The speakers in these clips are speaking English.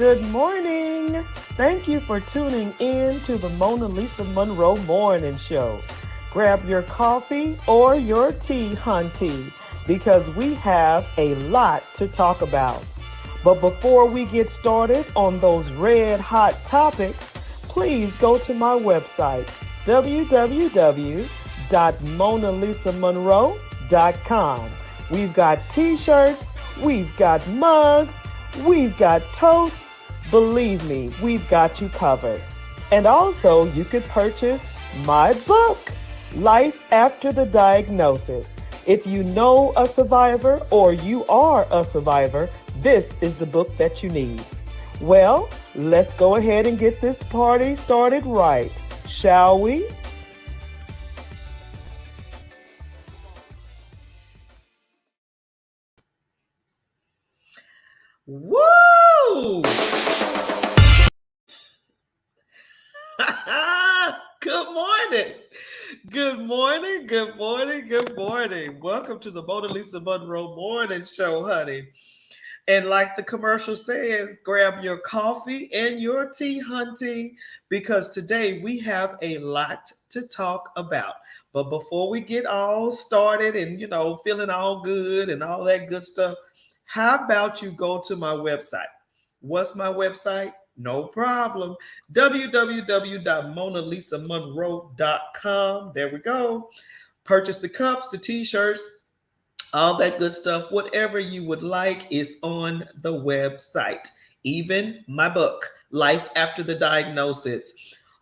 Good morning. Thank you for tuning in to the Mona Lisa Monroe Morning Show. Grab your coffee or your tea, hunty, because we have a lot to talk about. But before we get started on those red hot topics, please go to my website, www.monalisamonroe.com. We've got t-shirts, we've got mugs, we've got toast. Believe me, we've got you covered. And also, you could purchase my book, Life After the Diagnosis. If you know a survivor or you are a survivor, this is the book that you need. Well, let's go ahead and get this party started right, shall we? Woo! Good morning. Good morning. Good morning. Good morning. Welcome to the Mona Lisa Monroe Morning Show, honey. And like the commercial says, grab your coffee and your tea, hunty, because today we have a lot to talk about. But before we get all started and, feeling all good and all that good stuff, how about you go to my website? What's my website? No problem. www.monalisamonroe.com. There we go. Purchase the cups, the t-shirts, all that good stuff. Whatever you would like is on the website. Even my book, Life After the Diagnosis.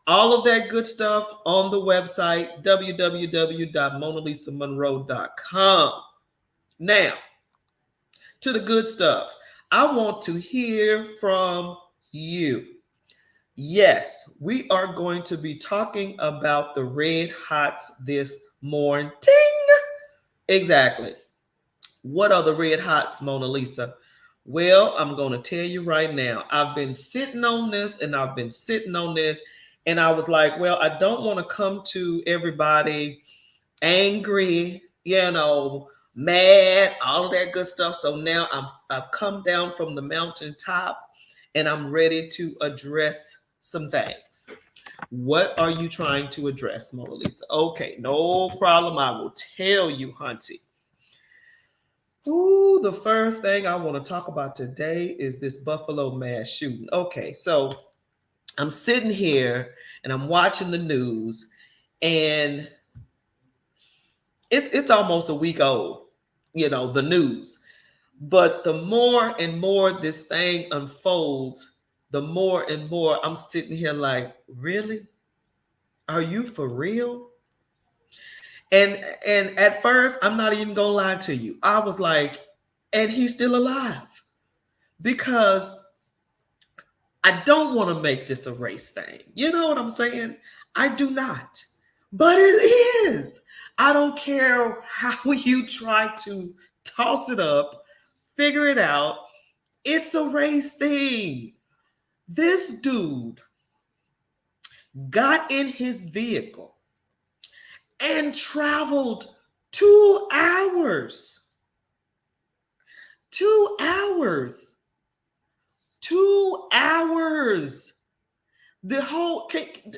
All of that good stuff on the website, www.monalisamonroe.com. Now, to the good stuff. I want to hear from you. Yes, we are going to be talking about the red hots this morning. Exactly. What are the red hots, Mona Lisa? Well, I'm going to tell you right now. I've been sitting on this and I've been sitting on this. And I was like, well, I don't want to come to everybody angry, mad, all of that good stuff. So now I've come down from the mountaintop and I'm ready to address some things. What are you trying to address, Mona Lisa? Okay, no problem. I will tell you, hunty. Ooh, the first thing I want to talk about today is this Buffalo mass shooting. Okay, so I'm sitting here and I'm watching the news, and it's almost a week old, the news. But the more and more this thing unfolds, the more and more I'm sitting here like, really? Are you for real? And at first, I'm not even gonna lie to you. I was like, and he's still alive. Because I don't want to make this a race thing. You know what I'm saying? I do not. But it is. I don't care how you try to toss it up, figure it out. It's a race thing. This dude got in his vehicle and traveled 2 hours. 2 hours. 2 hours.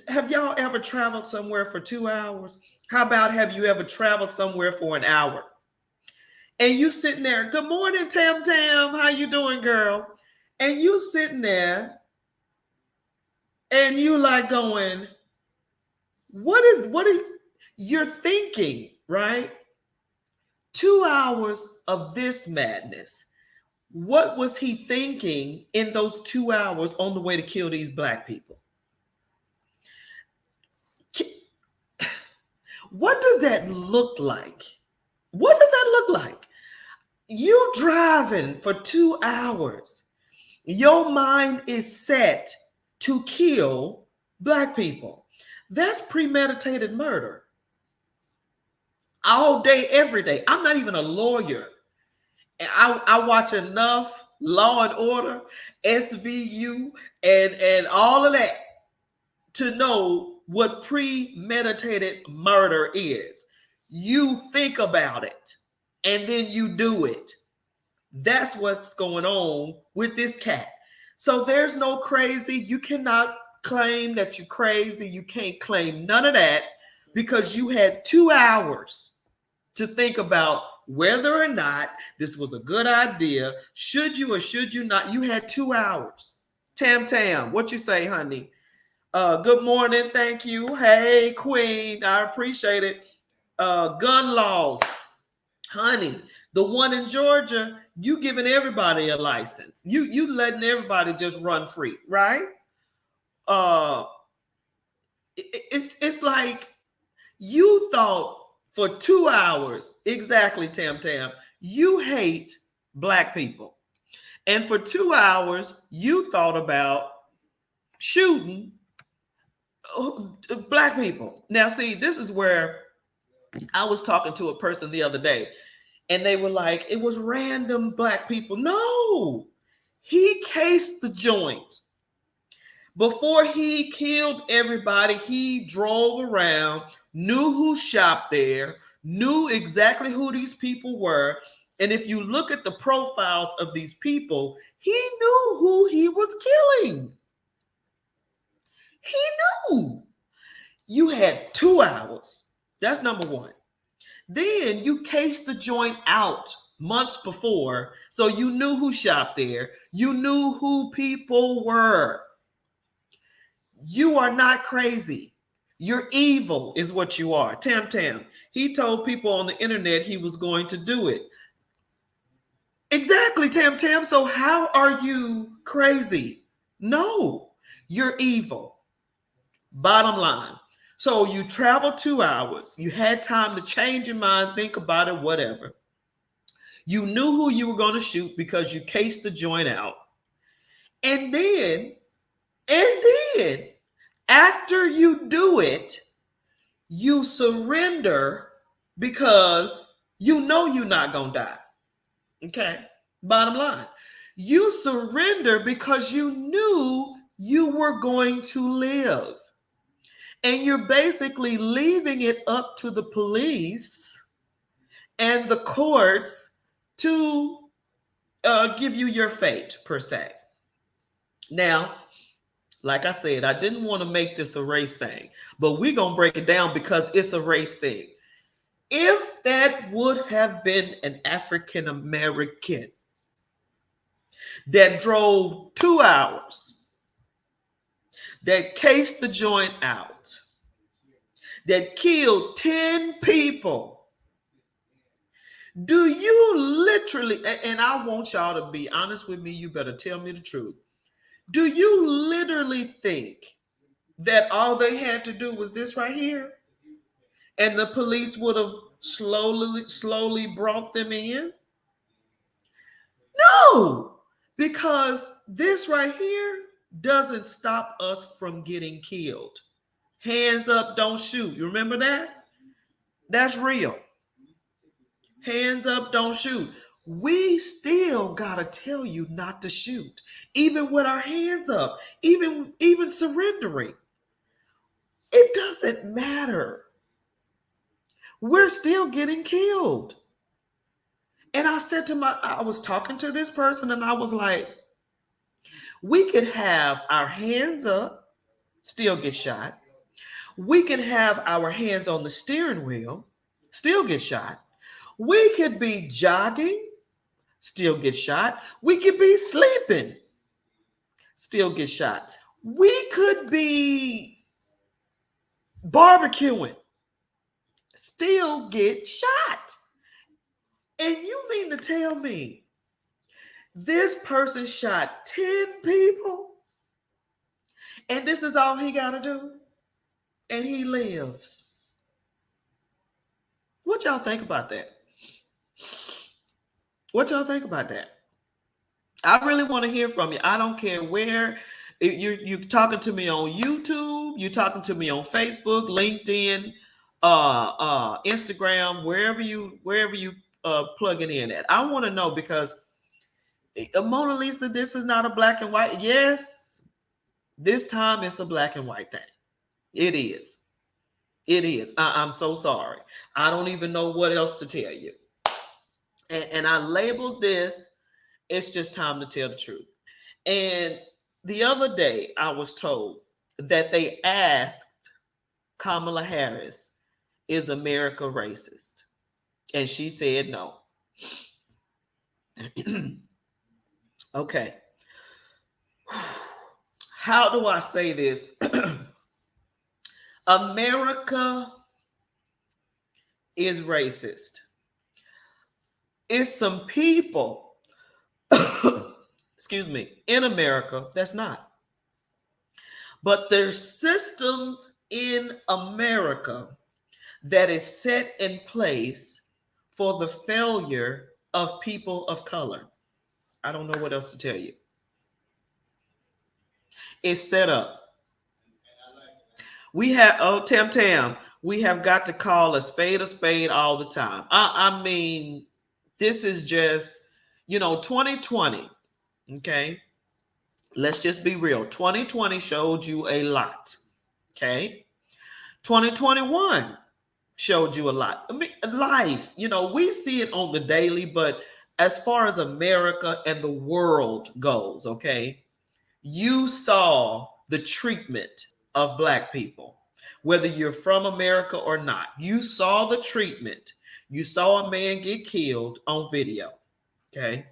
Have y'all ever traveled somewhere for 2 hours? How about have you ever traveled somewhere for an hour? And you sitting there, good morning, Tam Tam. How you doing, girl? And you sitting there and you like going, you're thinking, right? 2 hours of this madness. What was he thinking in those 2 hours on the way to kill these black people? What does that look like? What does that look like? You driving for 2 hours. Your mind is set to kill black people. That's premeditated murder. All day, every day. I'm not even a lawyer. I watch enough Law and Order, SVU, and all of that to know what premeditated murder is. You think about it and then you do it. That's what's going on with this cat. So there's no crazy. You cannot claim that you're crazy. You can't claim none of that because you had 2 hours to think about whether or not this was a good idea. Should you or should you not? You had 2 hours. Tam Tam, what you say, honey? Good morning, thank you. Hey, Queen, I appreciate it. Gun laws, honey. The one in Georgia, you giving everybody a license. You letting everybody just run free, right? Uh, it's like you thought for 2 hours exactly, Tam Tam. You hate black people, and for 2 hours you thought about shooting black people. Now, see, this is where I was talking to a person the other day, and they were like, it was random black people. No, he cased the joint. Before he killed everybody, he drove around, knew who shopped there, knew exactly who these people were. And if you look at the profiles of these people, he knew who he was killing. He knew. You had 2 hours. That's number one. Then you cased the joint out months before, so you knew who shopped there. You knew who people were. You are not crazy. You're evil, is what you are. Tam Tam. He told people on the internet he was going to do it. Exactly, Tam Tam. So how are you crazy? No, you're evil. Bottom line. So you traveled 2 hours. You had time to change your mind, think about it, whatever. You knew who you were going to shoot because you cased the joint out. And then, after you do it, you surrender because you know you're not going to die. Okay? Bottom line. You surrender because you knew you were going to live. And you're basically leaving it up to the police and the courts to give you your fate, per se. Now, like I said, I didn't want to make this a race thing, but we're going to break it down because it's a race thing. If that would have been an African American that drove 2 hours, that cased the joint out, that killed 10 people, do you literally, and I want y'all to be honest with me, you better tell me the truth. Do you literally think that all they had to do was this right here? And the police would have slowly brought them in? No, because this right here doesn't stop us from getting killed. Hands up, don't shoot. You remember that? That's real. Hands up, don't shoot. We still gotta tell you not to shoot, even with our hands up, even surrendering. It doesn't matter. We're still getting killed. And I was talking to this person and I was like, we could have our hands up, still get shot. We can have our hands on the steering wheel, still get shot. We could be jogging, still get shot. We could be sleeping, still get shot. We could be barbecuing, still get shot. And you mean to tell me this person shot 10 people and this is all he got to do? And he lives. What y'all think about that? What y'all think about that? I really want to hear from you. I don't care where. You're talking to me on YouTube, you're talking to me on Facebook, LinkedIn, Instagram, wherever you plug it in at. I want to know because Mona Lisa, this is not a black and white. Yes, this time it's a black and white thing. It is. It is. I'm so sorry. I don't even know what else to tell you. And I labeled this, it's just time to tell the truth. And the other day, I was told that they asked Kamala Harris, is America racist? And she said no. Okay. How do I say this? America is racist. It's some people, excuse me, in America that's not. But there's systems in America that is set in place for the failure of people of color. I don't know what else to tell you. It's set up. We have, oh, Tam Tam, we have got to call a spade all the time. I mean, this is just, 2020, okay? Let's just be real. 2020 showed you a lot, okay? 2021 showed you a lot. I mean, life, we see it on the daily, but as far as America and the world goes, okay, you saw the treatment of Black people, whether you're from America or not. You saw the treatment. You saw a man get killed on video, okay?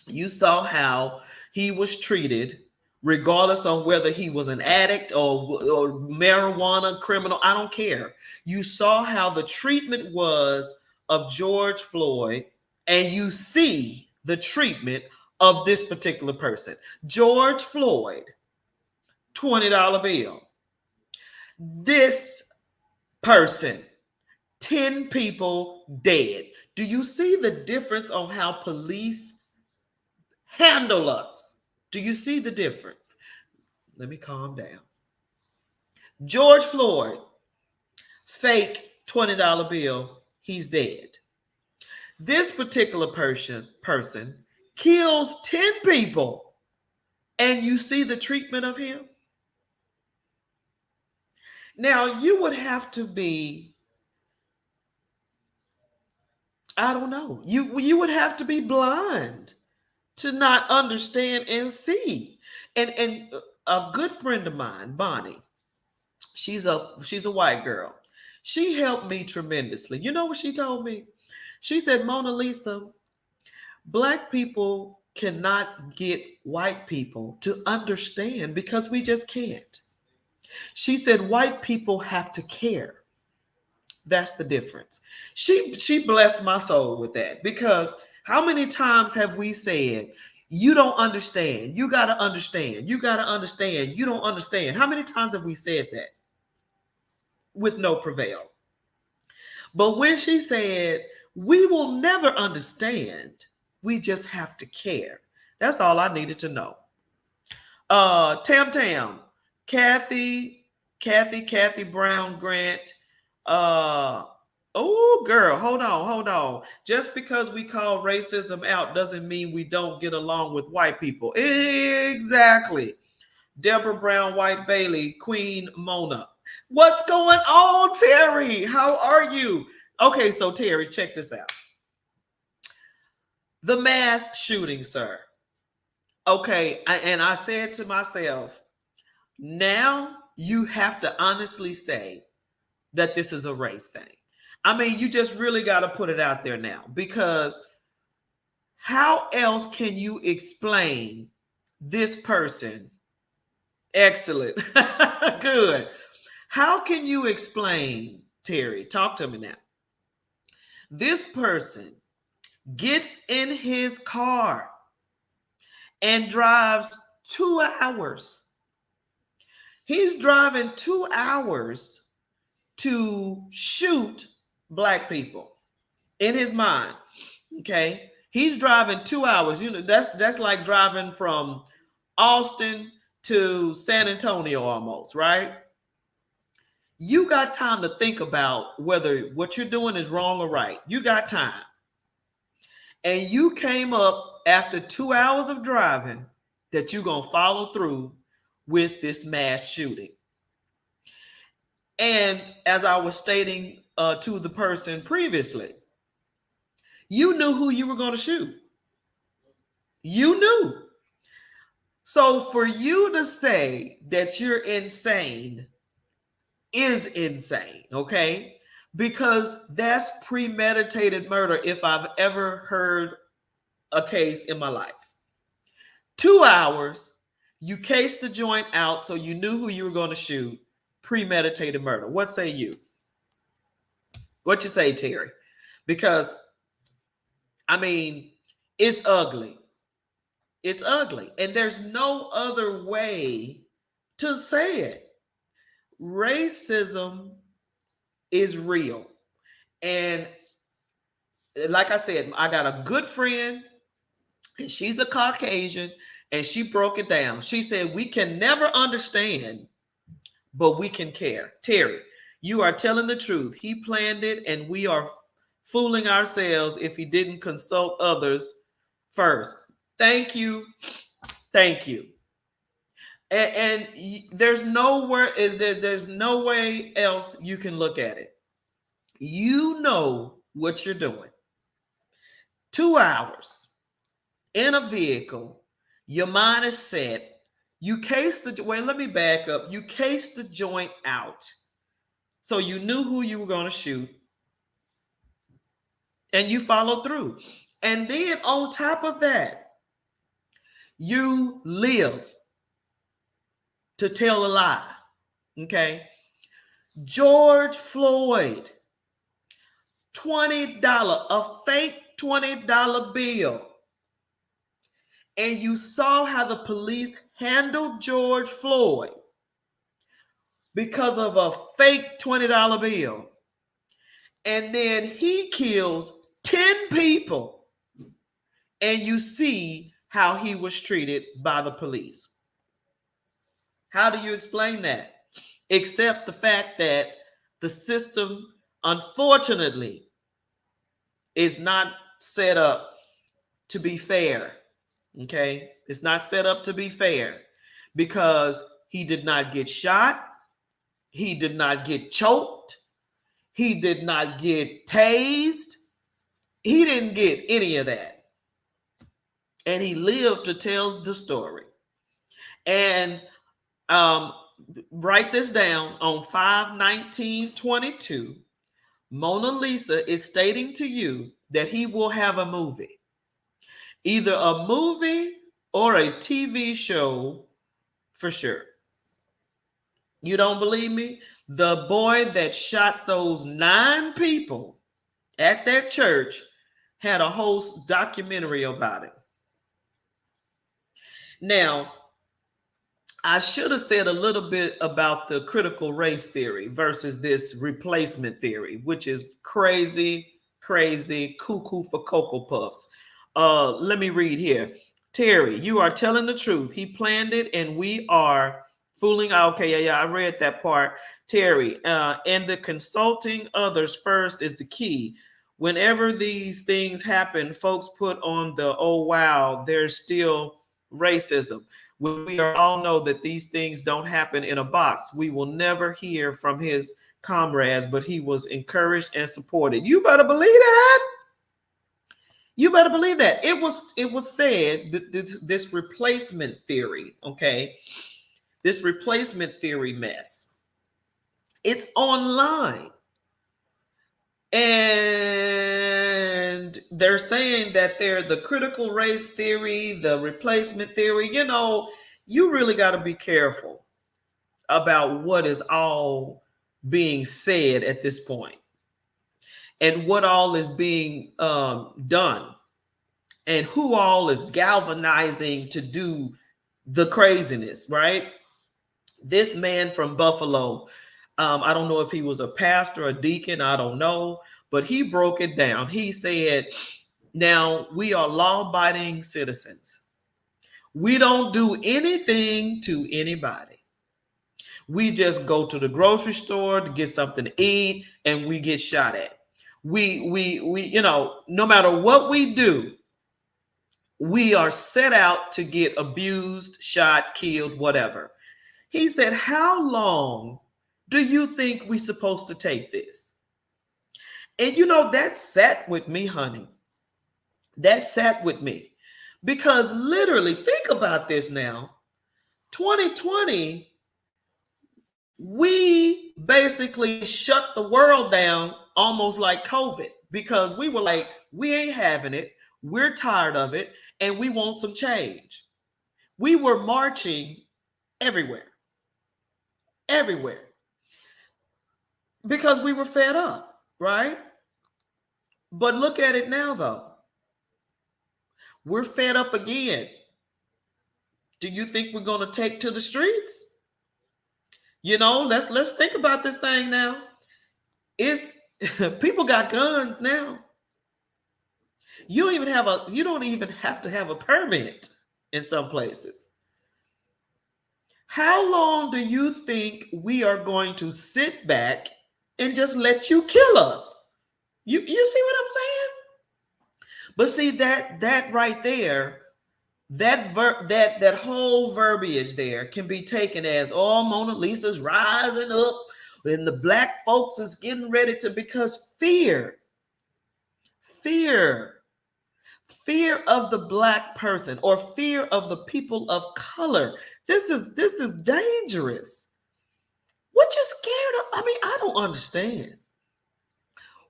You saw how he was treated, regardless on whether he was an addict or marijuana criminal. I don't care. You saw how the treatment was of George Floyd, and you see the treatment of this particular person. George Floyd, $20 bill. This person, 10 people dead. Do you see the difference on how police handle us? Do you see the difference? Let me calm down. George Floyd, fake $20 bill, he's dead. This particular person kills 10 people, and you see the treatment of him. Now, you would have to be, I don't know, you would have to be blind to not understand and see. And a good friend of mine, Bonnie, she's a white girl. She helped me tremendously. You know what she told me? She said, Mona Lisa, Black people cannot get white people to understand because we just can't. She said, white people have to care. That's the difference. She blessed my soul with that, because how many times have we said, you don't understand, you got to understand, you got to understand, you don't understand? How many times have we said that with no prevail? But when she said, we will never understand, we just have to care. That's all I needed to know. Tam Tam, Kathy Brown Grant. Oh, girl, hold on. Just because we call racism out doesn't mean we don't get along with white people. Exactly. Deborah Brown White Bailey, Queen Mona. What's going on, Terry? How are you? Okay, so Terry, check this out. The mass shooting, sir. Okay, and I said to myself, now you have to honestly say that this is a race thing. I mean, you just really got to put it out there now, because how else can you explain this person? Excellent. Good. How can you explain, Terry? Talk to me now. This person gets in his car and drives 2 hours. He's driving 2 hours to shoot Black people in his mind. Okay. He's driving 2 hours. That's like driving from Austin to San Antonio almost, right? You got time to think about whether what you're doing is wrong or right. You got time. And you came up after 2 hours of driving that you're going to follow through with this mass shooting. And as I was stating to the person previously, you knew who you were going to shoot. You knew. So for you to say that you're insane is insane, okay? Because that's premeditated murder if I've ever heard a case in my life. 2 hours, you cased the joint out so you knew who you were going to shoot. Premeditated murder. What say you? What you say, Terry? Because I mean, it's ugly. It's ugly. And there's no other way to say it. Racism is real. And like I said, I got a good friend, and she's a Caucasian, and she broke it down. She said, we can never understand, but we can care. Terry, you are telling the truth. He planned it, and we are fooling ourselves if he didn't consult others first. Thank you. Thank you. And there's nowhere is there, there's no way else you can look at it. You know what you're doing. 2 hours in a vehicle, your mind is set. You case the wait, let me back up. You case the joint out. So you knew who you were going to shoot, and you followed through. And then on top of that, you live to tell a lie. Okay. George Floyd, $20, a fake $20 bill. And you saw how the police handled George Floyd because of a fake $20 bill. And then he kills 10 people. And you see how he was treated by the police. How do you explain that? Except the fact that the system, unfortunately, is not set up to be fair. Okay? It's not set up to be fair because he did not get shot. He did not get choked. He did not get tased. He didn't get any of that. And he lived to tell the story. And write this down on 5/19/22. Mona Lisa is stating to you that he will have a movie, either a movie or a TV show for sure. You don't believe me? The boy that shot those 9 people at that church had a whole documentary about it. Now, I should have said a little bit about the critical race theory versus this replacement theory, which is crazy, cuckoo for Cocoa Puffs. Let me read here. Terry, you are telling the truth. He planned it, and we are fooling. Okay, yeah, I read that part. Terry, and the consulting others first is the key. Whenever these things happen, folks put on the, oh, wow, there's still racism. When we all know that these things don't happen in a box, we will never hear from his comrades, but he was encouraged and supported. You better believe that. You better believe that. It was said that this replacement theory, okay, this replacement theory mess, it's online. And they're saying that they're the critical race theory, the replacement theory. You know, you really got to be careful about what is all being said at this point and what all is being done and who all is galvanizing to do the craziness, right? This man from Buffalo, I don't know if he was a pastor, a deacon, I don't know, but he broke it down. He said, now we are law-abiding citizens. We don't do anything to anybody. We just go to the grocery store to get something to eat and we get shot at. We you know, no matter what we do, we are set out to get abused, shot, killed, whatever. He said, how long do you think we're supposed to take this? And you know, that sat with me, honey. That sat with me. Because literally, think about this now. 2020, we basically shut the world down almost like COVID because we were like, we ain't having it. We're tired of it and we want some change. We were marching everywhere, everywhere because we were fed up, right? But look at it now, though. We're fed up again. Do you think we're going to take to the streets? Let's think about this thing now. It's people got guns now. You don't even have to have a permit in some places. How long do you think we are going to sit back and just let you kill us? You see what I'm saying? But see that right there, that whole verbiage there can be taken as, oh, Mona Lisa's rising up and the black folks is getting ready to, because fear fear of the black person or fear of the people of color. This is dangerous. What you scared of? I mean, I don't understand.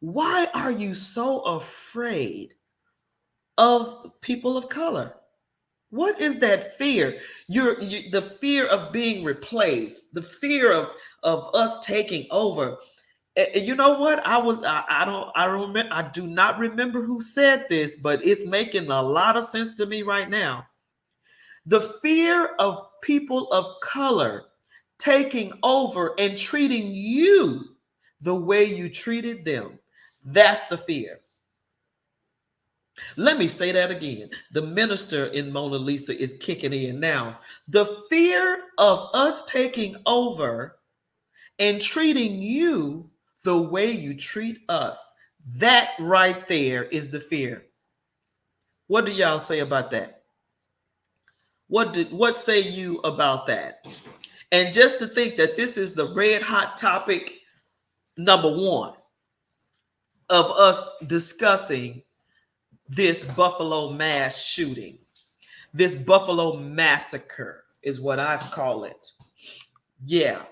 Why are you so afraid of people of color? What is that fear? The fear of being replaced, the fear of us taking over. And you know what? I do not remember who said this, but it's making a lot of sense to me right now. The fear of people of color taking over and treating you the way you treated them. That's the fear. Let me say that again. The minister in Mona Lisa is kicking in now. The fear of us taking over and treating you the way you treat us. That right there is the fear. What do y'all say about that? What say you about that? And just to think that this is the red hot topic number one of us discussing this Buffalo mass shooting, this Buffalo massacre is what I call it. Yeah.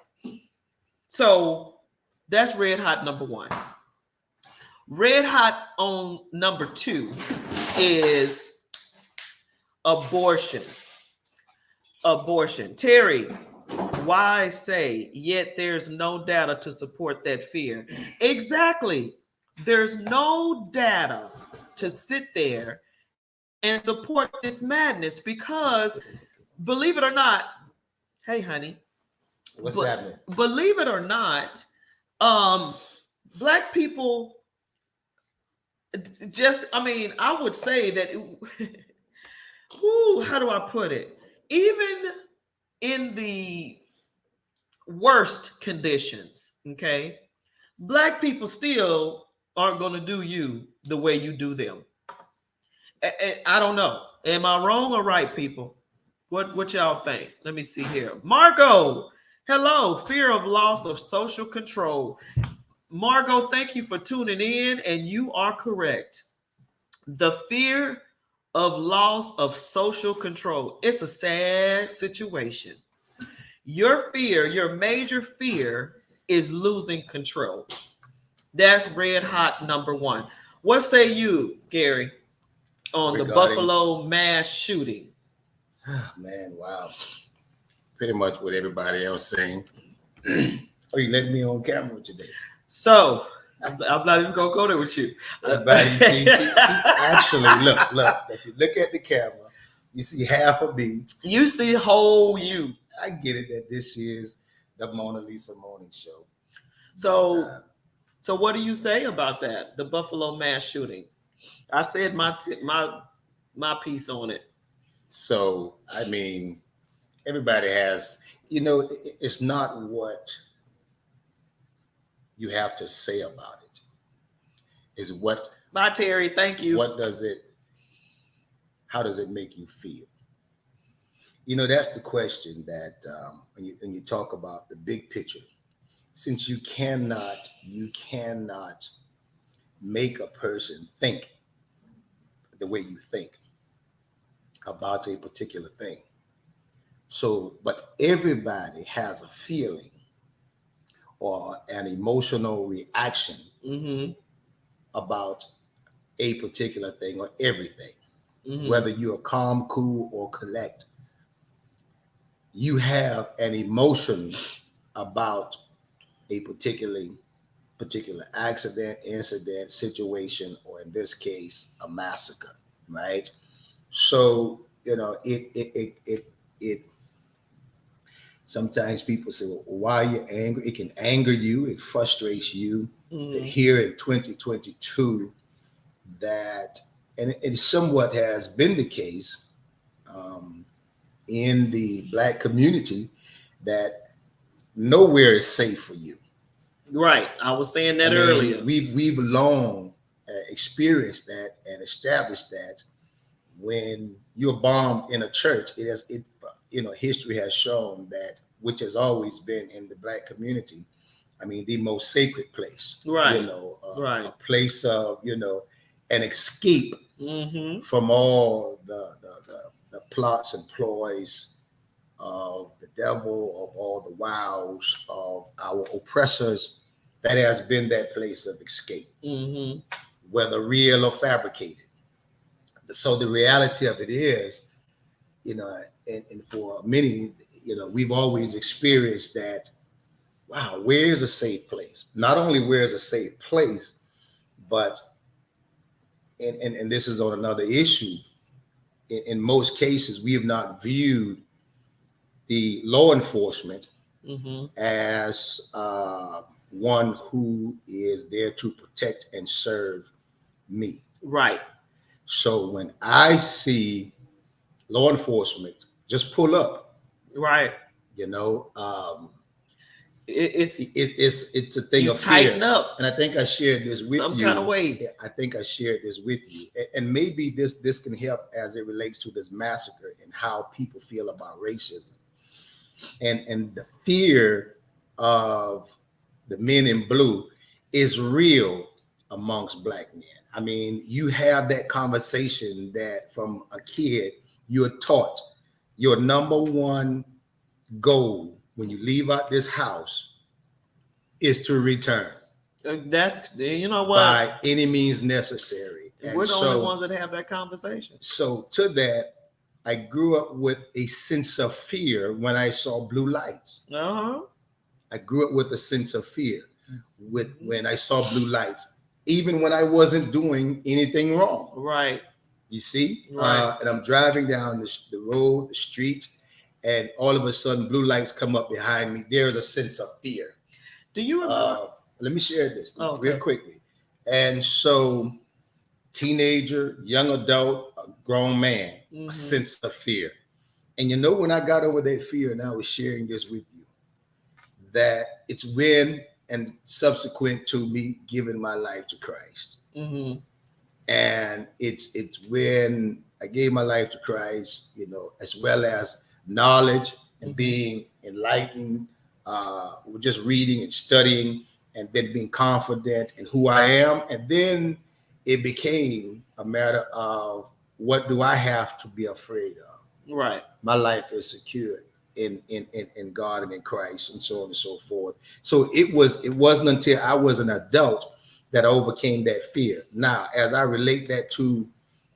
So that's red hot number one. Red hot on number two is abortion. Abortion. Terry, why say, yet there's no data to support that fear? Exactly. There's no data to sit there and support this madness because, believe it or not, hey, honey. What's happening? Believe it or not, black people just, I mean, I would say that, how do I put it? Even in the worst conditions, okay, black people still aren't going to do you the way you do them. I don't know. Am I wrong or right, people? What y'all think? Let me see here. Margot, hello. Fear of loss of social control. Margot, thank you for tuning in, and you are correct. The fear of loss of social control. It's a sad situation. Your fear, your major fear is losing control. That's red hot number one. What say you, Gary, on the Buffalo mass shooting? Man, wow. Pretty much what everybody else saying. Oh, you let me on camera today. So, I'm not even going to go there with you. See, actually, look. If you look at the camera, you see half of me. You see whole you. I get it that this is the Mona Lisa morning show. So what do you say about that? The Buffalo mass shooting. I said my piece on it. So, I mean, everybody has, it's not what you have to say about it. Is what. Bye, Terry. Thank you. How does it make you feel? That's the question that when you talk about the big picture, since you cannot make a person think the way you think about a particular thing. So, but everybody has a feeling or an emotional reaction Mm-hmm. about a particular thing or everything. Mm-hmm. Whether you're calm, cool, or collect, you have an emotion about a particular accident, incident, situation, or in this case, a massacre, right? So it sometimes people say, well, why are you angry? It can anger you, it frustrates you. That Mm-hmm. here in 2022, that and it somewhat has been the case um, in the black community that nowhere is safe for you. Right. I was saying I that mean, earlier. we've long experienced that and established that when you're bombed in a church, history has shown that, which has always been in the black community. I mean, the most sacred place, Right. a Right. place of an escape Mm-hmm. from all the plots and ploys of the devil, of all the wiles of our oppressors. That has been that place of escape, Mm-hmm. whether real or fabricated. So the reality of it is, and for many, we've always experienced that. Wow, where's a safe place? Not only where's a safe place, but and this is on another issue. In most cases, we have not viewed the law enforcement Mm-hmm. as one who is there to protect and serve me. Right. So when I see law enforcement just pull up, Right. you know, um, It's it's a thing you of fear. tighten up And I think I shared this with some kind of you. way. I think I shared this with you, and maybe this can help as it relates to this massacre and how people feel about racism and the fear of the men in blue is real amongst black men. I mean, you have that conversation that from a kid you're taught your number one goal when you leave out this house is to return That's you know what? by any means necessary. And We're the only so ones that have that conversation. so to that, I grew up with a sense of fear when I saw blue lights. Uh-huh. I grew up with a sense of fear with when I saw blue lights, even when I wasn't doing anything wrong. Right. You see, Right. and I'm driving down the road, the street, and all of a sudden, blue lights come up behind me. There's a sense of fear. Do you remember? Let me share this Oh, real okay. quickly. And so, teenager, young adult, a grown man, a Mm-hmm. sense of fear. And when I got over that fear, and I was sharing this with you, that it's when and subsequent to me giving my life to Christ. Mm-hmm. And it's when I gave my life to Christ, as well as knowledge and Mm-hmm. being enlightened, just reading and studying, and then being confident in who I am. And then it became a matter of what do I have to be afraid of? Right. My life is secure in God and in Christ, and so on and so forth. So it wasn't until I was an adult that I overcame that fear. Now, as I relate that to,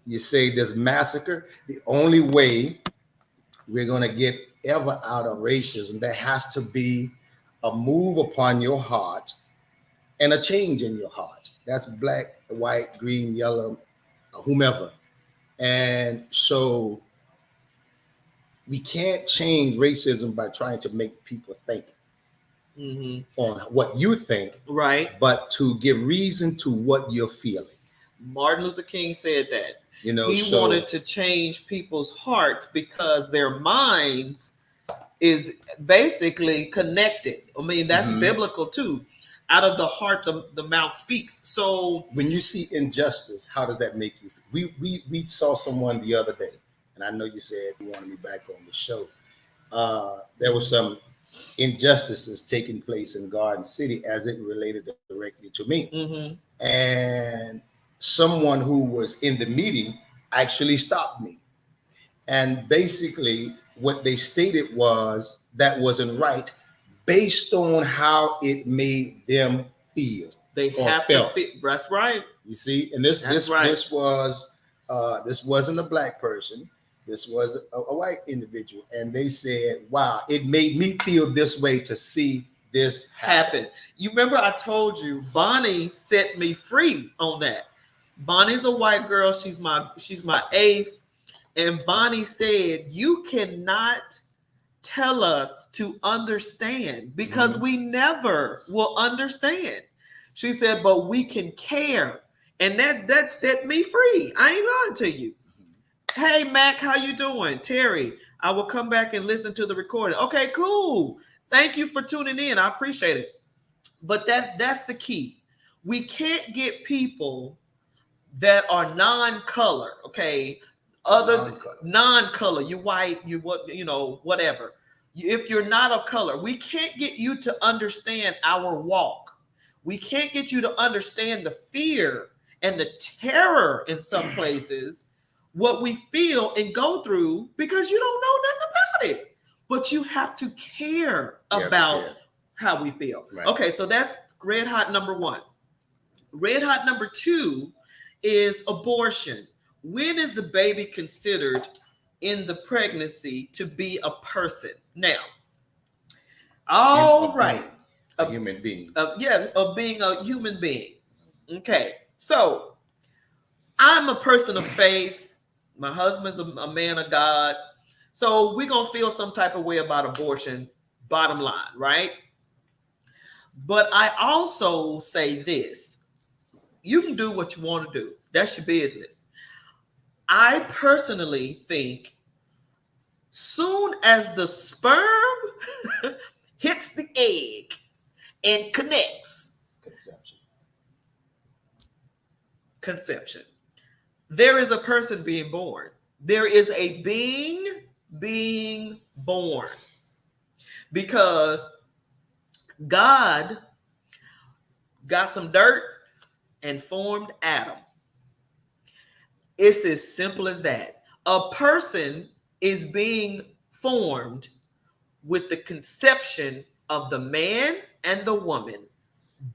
you say, this massacre, the only way we're going to get ever out of racism, there has to be a move upon your heart and a change in your heart. That's black, white, green, yellow, whomever. And so we can't change racism by trying to make people think Mm-hmm. on what you think, Right. but to give reason to what you're feeling. Martin Luther King said that. He So wanted to change people's hearts because their minds is basically connected. I mean, that's Mhm. biblical too. Out of the heart, the mouth speaks. So when you see injustice, how does that make you feel? We saw someone the other day, and I know you said you wanted me back on the show. There was some injustices taking place in Garden City as it related directly to me. mm-hmm. And someone who was in the meeting actually stopped me. And basically, what they stated was that wasn't right based on how it made them feel They or have felt. to fit. That's right. You see, and this That's this right. this wasn't a black person. This was a white individual, and they said, "Wow, it made me feel this way to see this happen." You remember I told you Bonnie set me free on that. Bonnie's a white girl. She's my ace. And Bonnie said, "You cannot tell us to understand because Mhm. we never will understand." She said, "But we can care." And that set me free. I ain't lying to you. Hey Mac, how you doing? Terry, I will come back and listen to the recording. Okay, cool. Thank you for tuning in. I appreciate it. But that's the key. We can't get people that are non-color, okay? Other non-color, you white, you what, whatever. If you're not of color, we can't get you to understand our walk. We can't get you to understand the fear and the terror in some places, what we feel and go through because you don't know nothing about it. But you have to care about how we feel. Right. Okay, so that's red hot number one. Red hot number two is abortion. When is the baby considered in the pregnancy to be a person? Now, all right. A human being. Of being a human being. Okay, so I'm a person of faith. My husband's a man of God. So we're going to feel some type of way about abortion, bottom line, right? But I also say this. You can do what you want to do. That's your business. I personally think soon as the sperm hits the egg and connects, conception, there is a person being born. There is a being born. Because God got some dirt and formed Adam. It's as simple as that. A person is being formed with the conception of the man and the woman.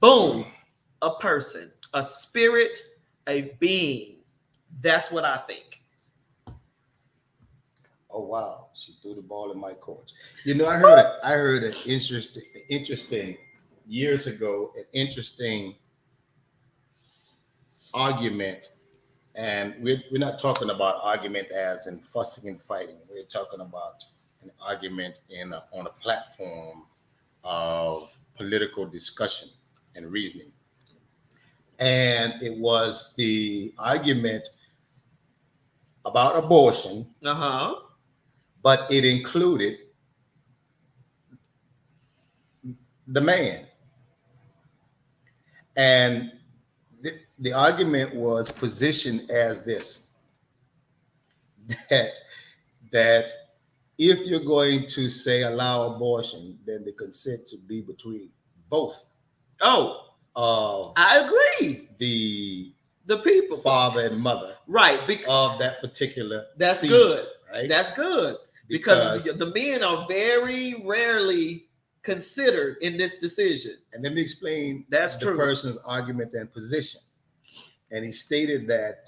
Boom, a person, a spirit, a being. That's what I think. Oh wow, she threw the ball in my court. I heard an interesting years ago, an interesting argument. And we're not talking about argument as in fussing and fighting. We're talking about an argument on a platform of political discussion and reasoning. And it was the argument about abortion, but it included the man. And the argument was positioned as this, that if you're going to say allow abortion, then the consent should be between both. I agree. The people, father and mother, right? Of that particular. That's seed, good. Right? That's good because the men are very rarely considered in this decision. And let me explain the person's argument and position. And he stated that,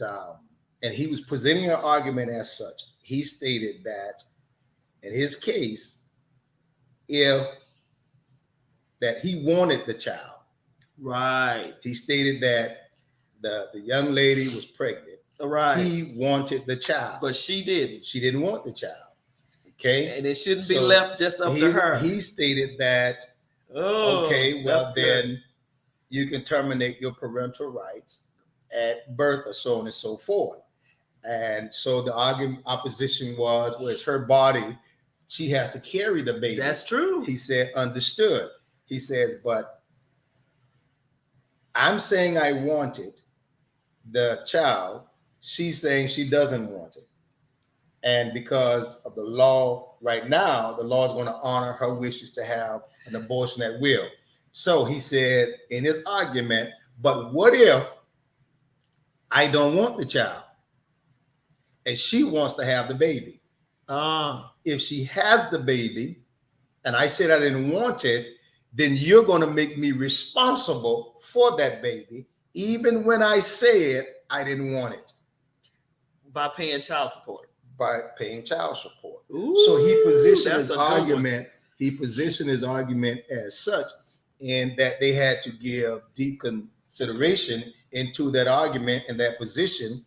and he was presenting an argument as such. He stated that in his case, that he wanted the child. Right. He stated that the young lady was pregnant. Right. He wanted the child. But she didn't. She didn't want the child. Okay. And it shouldn't be left just up to her. He stated that, okay, well then you can terminate your parental rights at birth or so on and so forth. And so the opposition was, well, it's her body. She has to carry the baby. That's true. He said, understood. He says, but I'm saying I wanted the child. She's saying she doesn't want it. And because of the law right now, the law is going to honor her wishes to have an abortion at will. So he said in his argument, but what if I don't want the child and she wants to have the baby? Ah, If she has the baby and I said I didn't want it, then you're going to make me responsible for that baby, even when I said I didn't want it, by paying child support. by paying child support. Ooh, So he positioned that's his a good one. argument. He positioned his argument as such, in that they had to give deep consideration into that argument and that position.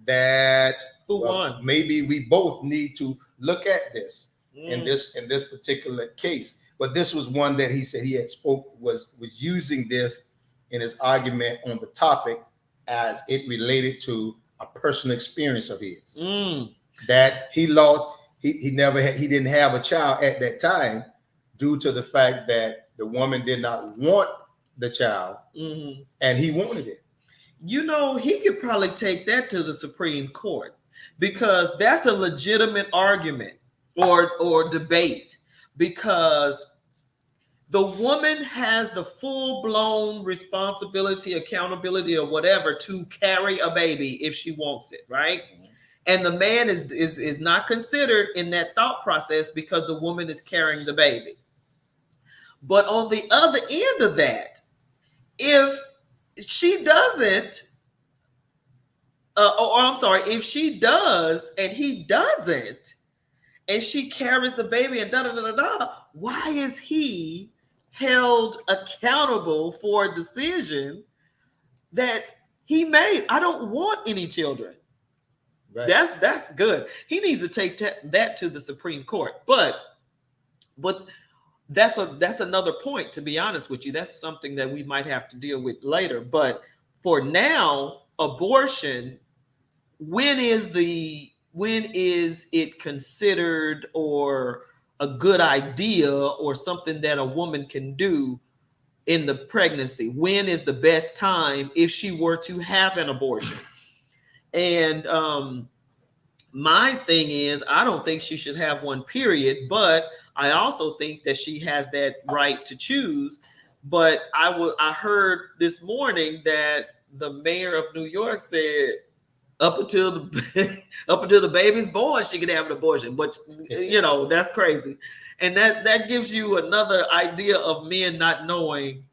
That Who won? maybe we both need to look at this in Mm. this particular case. But this was one that he said he had was using this in his argument on the topic as it related to a personal experience of his, Mm. that he lost. He never had, he didn't have a child at that time due to the fact that the woman did not want the child, Mhm. and he wanted it. You know, he could probably take that to the Supreme Court, because that's a legitimate argument or debate, because the woman has the full-blown responsibility, accountability, or whatever to carry a baby if she wants it, right? And the man is not considered in that thought process because the woman is carrying the baby. But on the other end of that, if she doesn't, or I'm sorry, if she does and he doesn't, and she carries the baby and da da da da da, why is he held accountable for a decision that he made? I don't want any children. Right. That's good. He needs to take that to the Supreme Court. But that's another point, to be honest with you. That's something that we might have to deal with later. But for now, abortion, when is it considered or a good idea or something that a woman can do in the pregnancy? When is the best time if she were to have an abortion? And my thing is, I don't think she should have one, period. But I also think that she has that right to choose. But I heard this morning that the mayor of New York said up until the baby's born, she could have an abortion. But you know, that's crazy. And that gives you another idea of men not knowing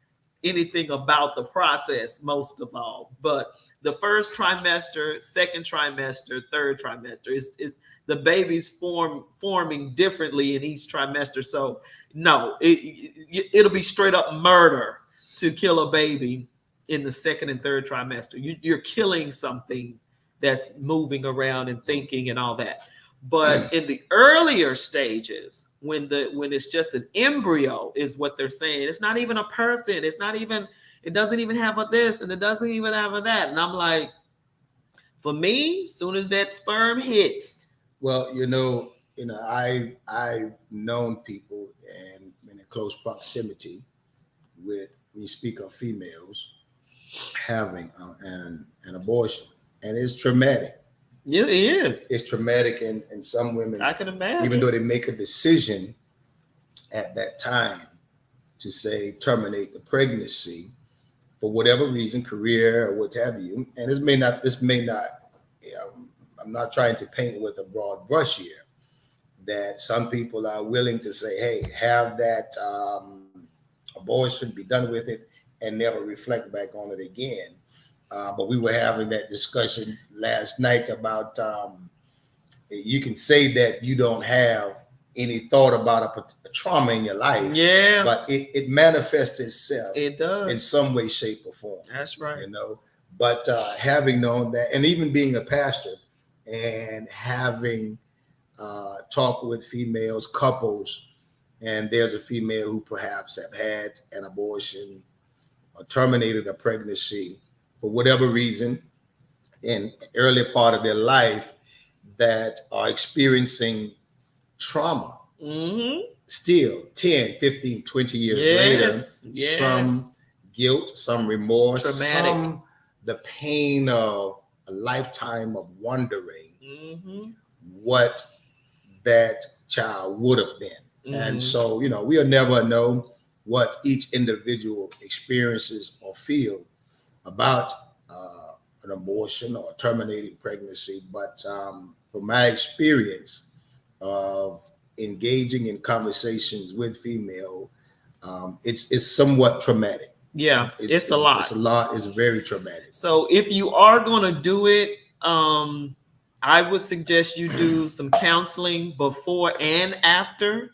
anything about the process, most of all. But the first trimester, second trimester, third trimester is the baby's forming differently in each trimester. So no, it'll be straight up murder to kill a baby in the second and third trimester. You're killing something that's moving around and thinking and all that. But in the earlier stages, when it's just an embryo, is what they're saying. It's not even a person. It's not even. It doesn't even have a this, and it doesn't even have a that. And I'm like, for me, as soon as that sperm hits. Well, I've known people and in a close proximity with, when you speak of females having an abortion, and it's traumatic. Yeah, it is. It's traumatic, and some women, I can imagine, even though they make a decision at that time to say terminate the pregnancy for whatever reason, career or what have you, and this may not, I'm not trying to paint with a broad brush here, that some people are willing to say, hey, have that abortion, be done with it, and never reflect back on it again. But we were having that discussion last night about you can say that you don't have any thought about a trauma in your life, yeah, but it manifests itself. It does in some way, shape, or form. That's right. But having known that, and even being a pastor, and having talked with females, couples, and there's a female who perhaps have had an abortion or terminated a pregnancy for whatever reason in early part of their life, that are experiencing trauma. Mm-hmm. Still 10, 15, 20 years later, some guilt, some remorse, traumatic, some the pain of a lifetime of wondering what that child would have been. And so, we'll never know what each individual experiences or feel about an abortion or terminating pregnancy. But from my experience, of engaging in conversations with female, it's somewhat traumatic. Yeah, it's a lot. It's a lot. It's very traumatic. So if you are going to do it, I would suggest you do some counseling before and after.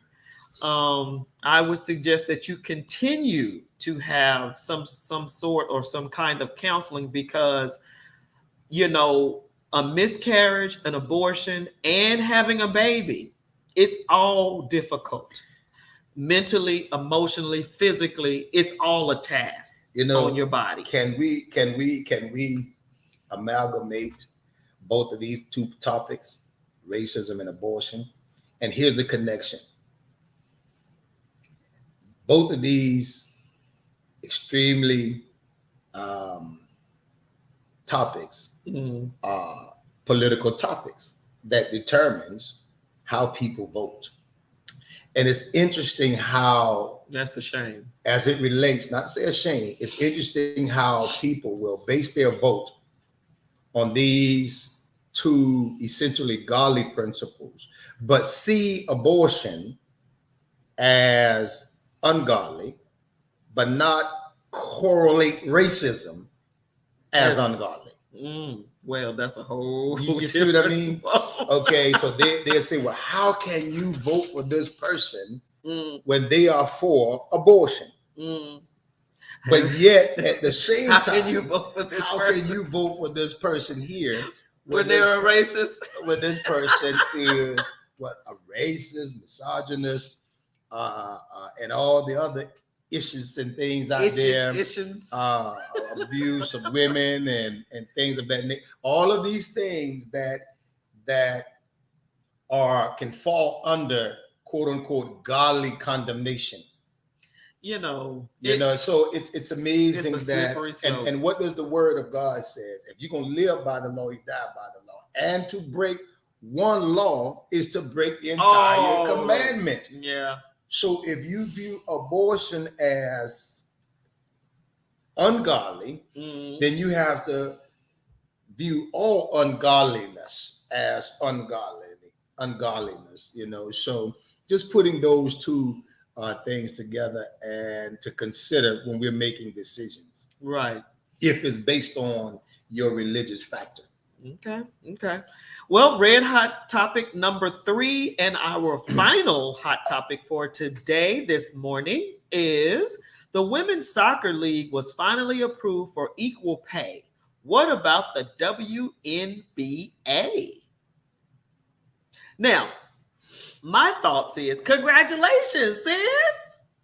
I would suggest that you continue to have some sort or some kind of counseling, because you know, a miscarriage, an abortion, and having a baby, it's all difficult. Mentally, emotionally, physically, it's all a task, You know, on your body. Can we amalgamate both of these two topics, racism and abortion? And here's the connection. Both of these extremely topics are political topics that determines how people vote. And it's interesting how, That's a shame. as it relates, not to say a shame, it's interesting how people will base their vote on these two essentially godly principles, but see abortion as ungodly, but not correlate racism as ungodly. Well, that's a whole. You see what I mean? Okay, so they'll say, well, how can you vote for this person when they are for abortion? But yet, at the same how time, can you vote for this how person? can you vote for this person here when they're a racist? When this person is what, a racist, misogynist, and all the other issues and things out there, abuse of women and things of that nature. All of these things that can fall under quote unquote godly condemnation. So it's amazing that, and what does the word of God says? If you're gonna live by the law, you die by the law. And to break one law is to break the entire commandment. Yeah. So if you view abortion as ungodly, then you have to view all ungodliness as ungodliness. So just putting those two things together and to consider when we're making decisions, right? If it's based on your religious factor. Okay. Well, red hot topic number 3 and our final hot topic for today, this morning, is the Women's Soccer League was finally approved for equal pay. What about the WNBA? Now, my thoughts is, congratulations, sis.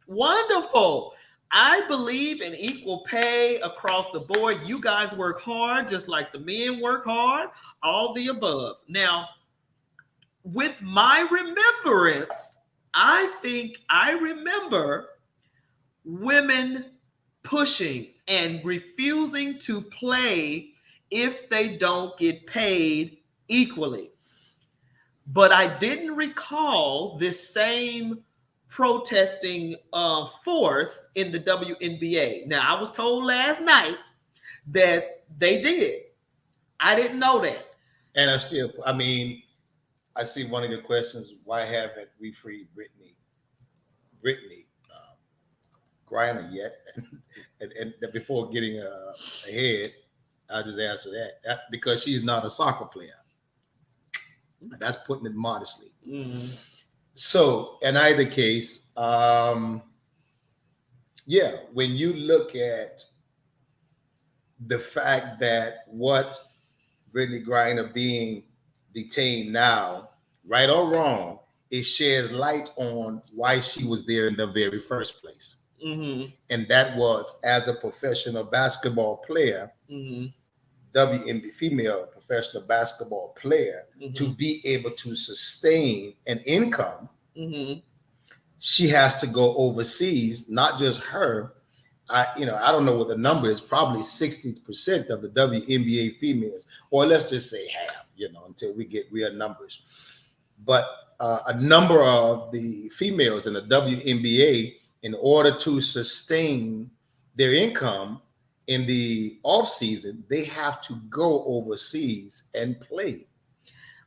Wonderful. I believe in equal pay across the board. You guys work hard, just like the men work hard, all the above. Now, with my remembrance, I think I remember women pushing and refusing to play if they don't get paid equally. But I didn't recall this same protesting force in the WNBA. Now, I was told last night that they did. I didn't know that. And I see one of your questions, why haven't we freed Brittany Griner yet? and before getting ahead, I'll just answer that. Because she's not a soccer player. That's putting it modestly. So in either case, when you look at the fact that what Brittany Griner being detained now, right or wrong, it sheds light on why she was there in the very first place. And that was as a professional basketball player, WNBA female professional basketball player, to be able to sustain an income, she has to go overseas. Not just her. I don't know what the number is. Probably 60% of the WNBA females, or let's just say half. Until we get real numbers. But a number of the females in the WNBA, in order to sustain their income in the off season, they have to go overseas and play.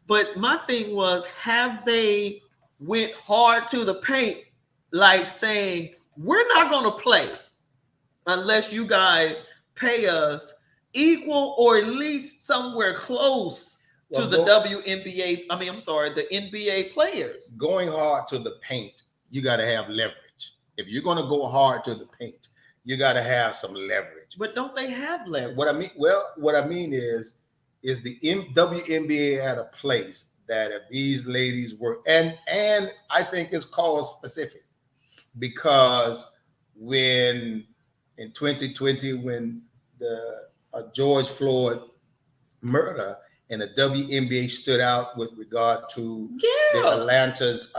But my thing was, have they went hard to the paint, like saying, we're not going to play unless you guys pay us equal or at least somewhere close to the WNBA. I mean, I'm sorry, the NBA players. Going hard to the paint, you got to have leverage. If you're going to go hard to the paint, you got to have some leverage. But don't they have leverage? What I mean is the WNBA at a place that if these ladies were, and I think it's cause specific, because when in 2020, when the George Floyd murder and the WNBA stood out with regard to the Atlanta's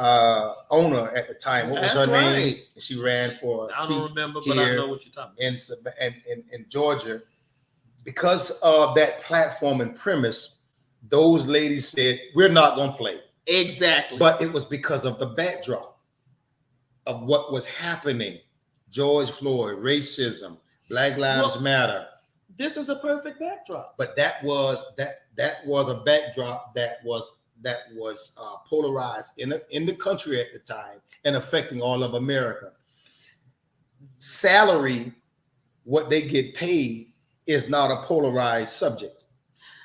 owner at the time. What was her name? And she ran for a seat. I don't remember, but I know what you're talking about. In Georgia. Because of that platform and premise, those ladies said, we're not going to play. Exactly. But it was because of the backdrop of what was happening. George Floyd, racism, Black Lives Matter. This is a perfect backdrop. But that was a backdrop that was polarized in the country at the time and affecting all of America. Salary, what they get paid, is not a polarized subject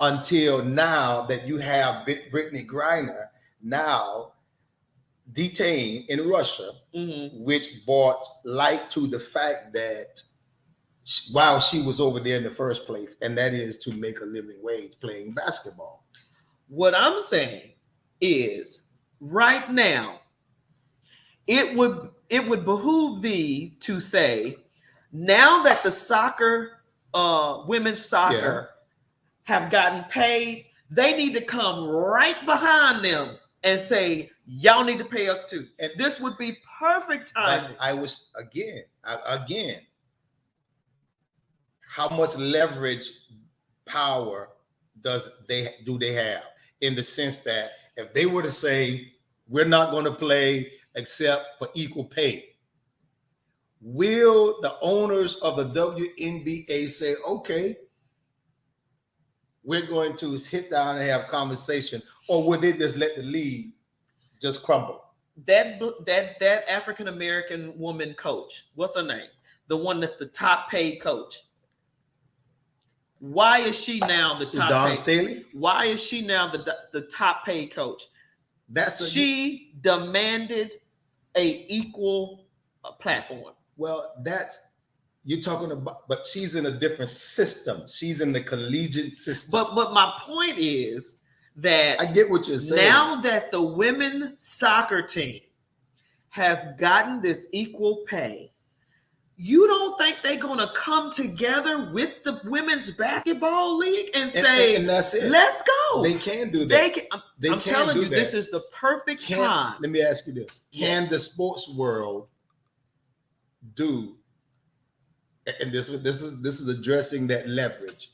until now that you have Brittany Griner now detained in Russia, which brought light to the fact that while she was over there in the first place, and that is to make a living wage playing basketball. What I'm saying is right now, it would behoove thee to say, now that the women's soccer have gotten paid, they need to come right behind them and say, y'all need to pay us too. And this would be perfect timing. I was again, how much leverage power do they have, in the sense that if they were to say, we're not going to play except for equal pay, will the owners of the WNBA say, okay, we're going to sit down and have a conversation, or will they just let the league just crumble? That African American woman coach, what's her name? The one that's the top paid coach. Why is she now the top Dawn paid? Staley? Why is she now the top paid coach? She demanded a equal platform. Well, you're talking about, but she's in a different system. She's in the collegiate system. But my point is that I get what you're saying. Now that the women's soccer team has gotten this equal pay, you don't think they're going to come together with the women's basketball league and say, and that's it. Let's go? They can do that. I'm telling you, this is the perfect time. Let me ask you this. Can the sports world do, and this is addressing that leverage,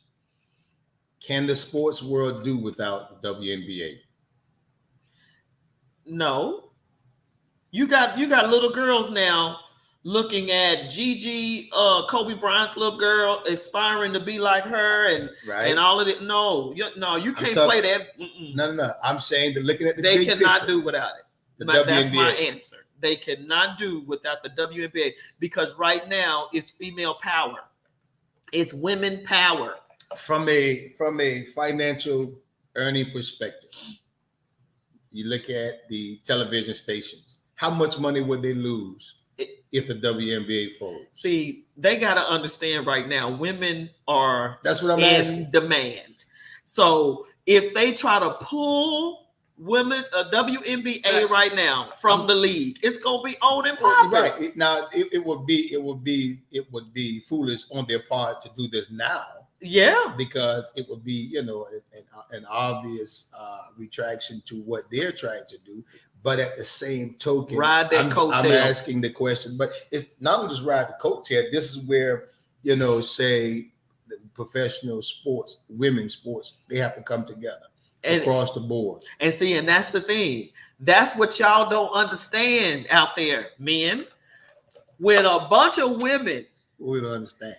can the sports world do without the WNBA? No. You got little girls now looking at Gigi, Kobe Bryant's little girl, aspiring to be like her, and all of it. No, you can't play that. No. I'm saying that looking at they cannot do without it. That's WNBA. my answer. They cannot do without the WNBA, because right now it's female power, it's women power. From a financial earning perspective, you look at the television stations. How much money would they lose if the WNBA folds? See, they got to understand right now, women are in demand. So if they try to pull women WNBA right now from the league, it's gonna be on and popping. Right now, it would be foolish on their part to do this now. Yeah, because it would be an obvious retraction to what they're trying to do. But at the same token, ride that coattail. I'm asking the question, but it's not only just ride the coattail. This is where, say the professional sports, women's sports, they have to come together across the board. And see, and that's the thing. That's what y'all don't understand out there, men. When a bunch of women, we don't understand.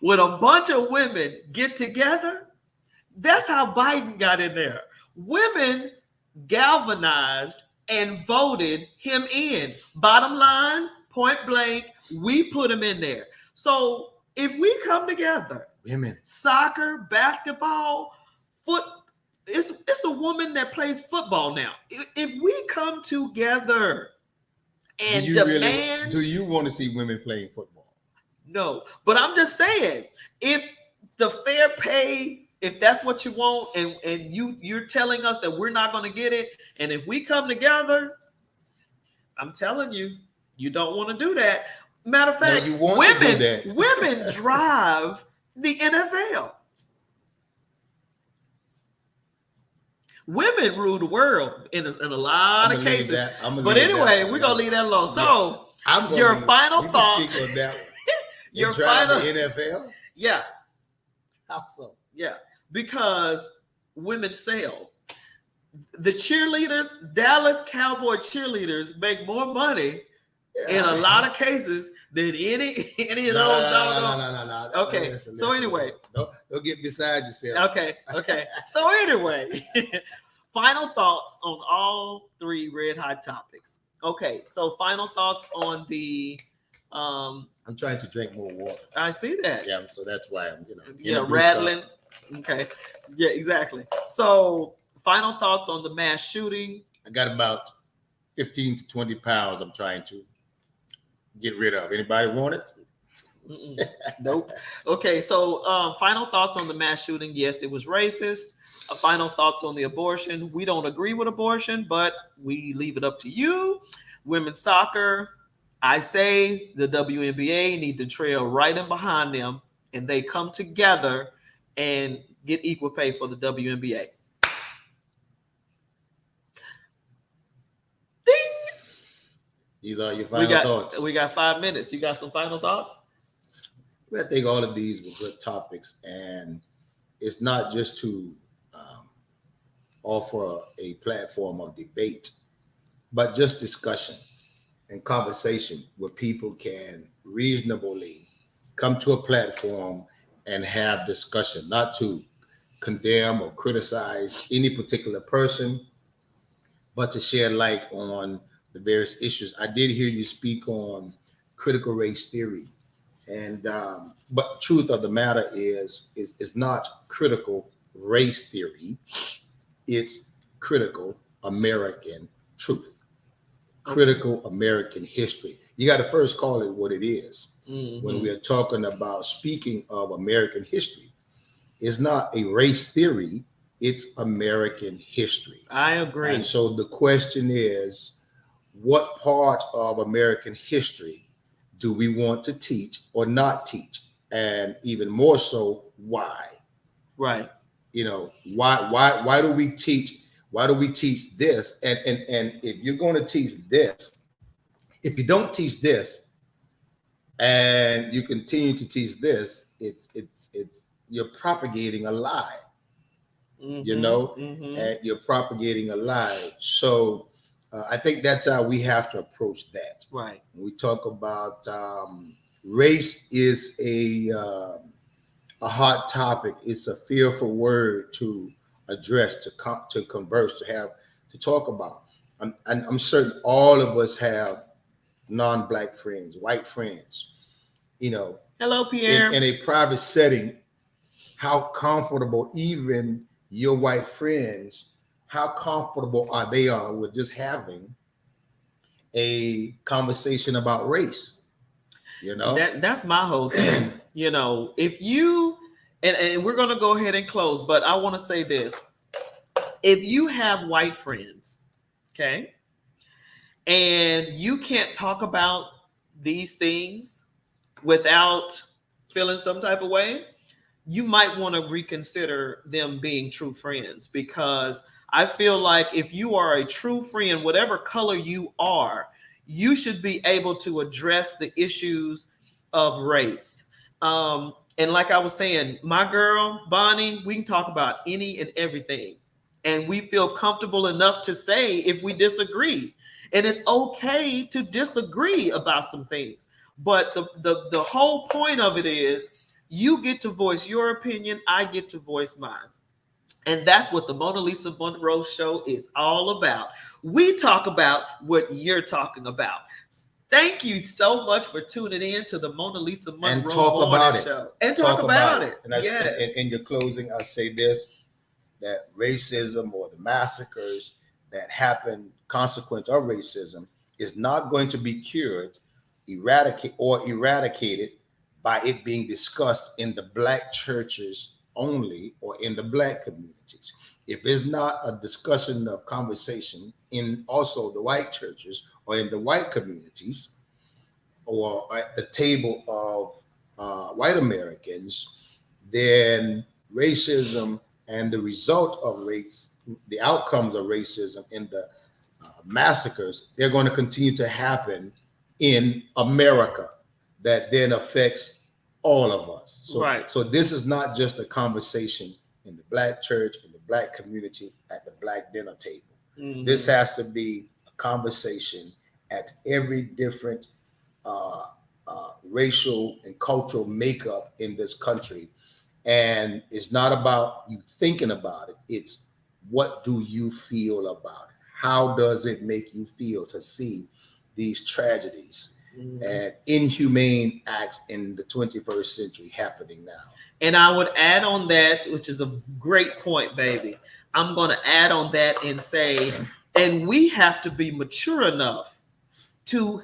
When a bunch of women get together, that's how Biden got in there. Women galvanized and voted him in. Bottom line, point blank, we put him in there. So if we come together, Women, soccer, basketball, foot, it's a woman that plays football now. If we come together and demand, do you want to see women playing football? no, but I'm just saying, if the fair pay, if that's what you want, and you're telling us that we're not going to get it, and if we come together, I'm telling you, you don't want to do that. Matter of fact, No, you want to do that. Women drive the NFL. Women rule the world in a lot of cases. But anyway, we're going to leave that alone. So, your final thoughts. On that one. Your final final the NFL? Yeah. How so? Yeah. Because women sell. The cheerleaders, Dallas Cowboy cheerleaders, make more money in a lot of cases than any of those. No. Okay. So anyway, don't get beside yourself. Okay. So anyway, final thoughts on all three red hot topics. Okay. So final thoughts on the. I'm trying to drink more water. I see that. Yeah. So that's why I'm rattling. Okay. Yeah. Exactly. So final thoughts on the mass shooting. I got about 15 to 20 pounds I'm trying to get rid of. Anybody want it? Nope. Okay, so final thoughts on the mass shooting. Yes, it was racist. Final thoughts on the abortion. We don't agree with abortion, but we leave it up to you. Women's soccer. I say the WNBA need to trail right in behind them, and they come together and get equal pay for the WNBA. These are your final thoughts. We got 5 minutes. You got some final thoughts? I think all of these were good topics, and it's not just to offer a platform of debate, but just discussion and conversation where people can reasonably come to a platform and have discussion, not to condemn or criticize any particular person, but to shed light on the various issues. I did hear you speak on critical race theory, and but truth of the matter is not critical race theory. It's critical American truth, critical American history. You got to first call it what it is. Mm-hmm. When we are talking about speaking of American history, it's not a race theory. It's American history. I agree. And so the question is, what part of American history do we want to teach or not teach? And even more so, why? Right. Why do we teach? Why do we teach this? And if you're going to teach this, if you don't teach this, and you continue to teach this, it's you're propagating a lie. Mm-hmm. And you're propagating a lie. So I think that's how we have to approach that. Right. When we talk about race is a hot topic. It's a fearful word to address, to converse, to talk about. I'm certain all of us have non-black friends, white friends. Hello, Pierre. In a private setting, how comfortable even your white friends, how comfortable are they with just having a conversation about race? That's my whole thing. If you and we're gonna go ahead and close, but I want to say this: if you have white friends, okay, and you can't talk about these things without feeling some type of way, you might want to reconsider them being true friends, because I feel like if you are a true friend, whatever color you are, you should be able to address the issues of race. And like I was saying, my girl, Bonnie, we can talk about any and everything. And we feel comfortable enough to say if we disagree. And it's okay to disagree about some things. But the whole point of it is you get to voice your opinion. I get to voice mine. And that's what the Mona Lisa Monroe Show is all about. We talk about what you're talking about. Thank you so much for tuning in to the Mona Lisa Monroe And talk Morning about it. Show. And talk about it. And Yes. in your closing, I say this, that racism or the massacres that happen, consequence of racism, is not going to be cured, eradicated by it being discussed in the black churches only or in the black communities. If there's not a discussion of conversation in also the white churches or in the white communities or at the table of white Americans, then racism and the result of race, the outcomes of racism in the massacres, they're going to continue to happen in America that then affects all of us. So, Right. So this is not just a conversation in the black church, in the black community, at the black dinner table. Mhm. This has to be a conversation at every different racial and cultural makeup in this country. And it's not about you thinking about it. It's what do you feel about it? How does it make you feel to see these tragedies and inhumane acts in the 21st century happening now? And I would add on that, which is a great point, baby. I'm going to add on that and say, and we have to be mature enough to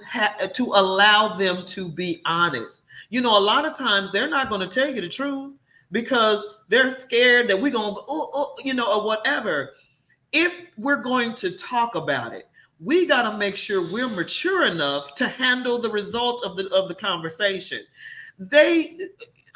allow them to be honest. You know, a lot of times they're not going to tell you the truth because they're scared that we're going to go, or whatever. If we're going to talk about it, we got to make sure we're mature enough to handle the result of the conversation.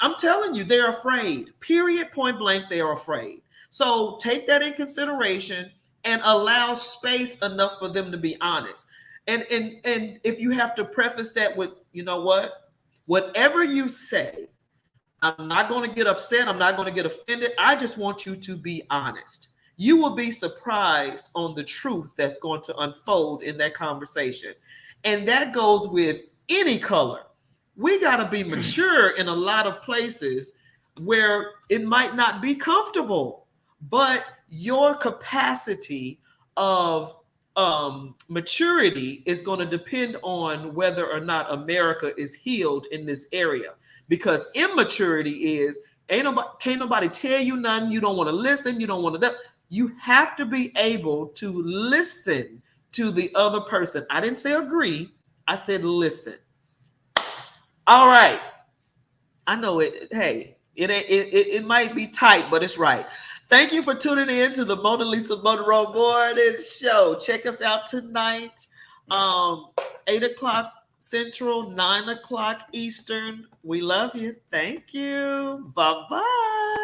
I'm telling you, they're afraid. Period, point blank, they are afraid. So take that in consideration and allow space enough for them to be honest. And if you have to preface that with, you know what, whatever you say, I'm not going to get upset. I'm not going to get offended. I just want you to be honest. You will be surprised on the truth that's going to unfold in that conversation. And that goes with any color. We got to be mature in a lot of places where it might not be comfortable, but your capacity of maturity is going to depend on whether or not America is healed in this area. Because immaturity is can't nobody tell you nothing. You don't want to listen. You don't want to. You have to be able to listen to the other person. I didn't say agree. I said listen. All right. I know it. Hey, it might be tight, but it's right. Thank you for tuning in to the Mona Lisa Monroe Morning Show. Check us out tonight, 8 o'clock Central, 9 o'clock Eastern. We love you. Thank you. Bye-bye.